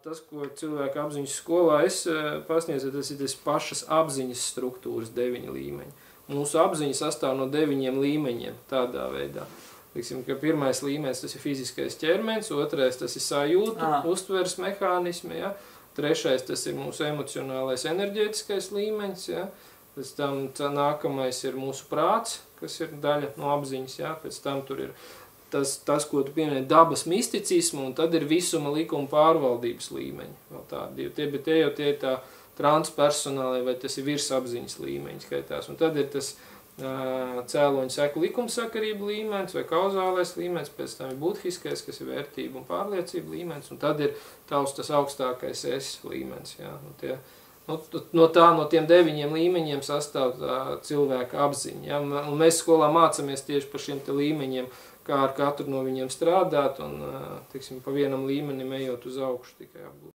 Tas, ko cilvēka apziņas skolā es pasniedzu, tas ir tas pašas apziņas struktūras 9 līmeņi. Mūsu apziņa sastāv no 9 līmeņiem tādā veidā. Liksim, ka pirmais līmenis tas ir fiziskais ķermenis, otrais tas ir sajūtu, uztveres mehānismi, ja? Trešais tas ir mūsu emocionālais enerģētiskais līmenis, ja? Pēc tam nākamais ir mūsu prāts, kas ir daļa no apziņas, ja? Pēc tam tur ir tas, ko tu pieminēji, dabas misticismu, un tad ir visuma likuma pārvaldības līmeņi. Vēl tādi, tie ir tā transpersonālai, vai tas ir virsapziņas līmeņi skaitās. Un tad ir tas cēloņu seku likumsakarība līmenis vai kauzālais līmenis, pēc tam ir budhiskais, kas ir vērtība un pārliecība līmenis, un tad ir tas augstākais es līmenis. Ja? No tiem 9 līmeņiem sastāv cilvēka apziņa. Ja? Un mēs skolā mācāmies tieši par šiem te līmeņiem, kā ar katru no viņiem strādāt un, teiksim, pa vienam līmenim ejot uz augšu tikai apgūt.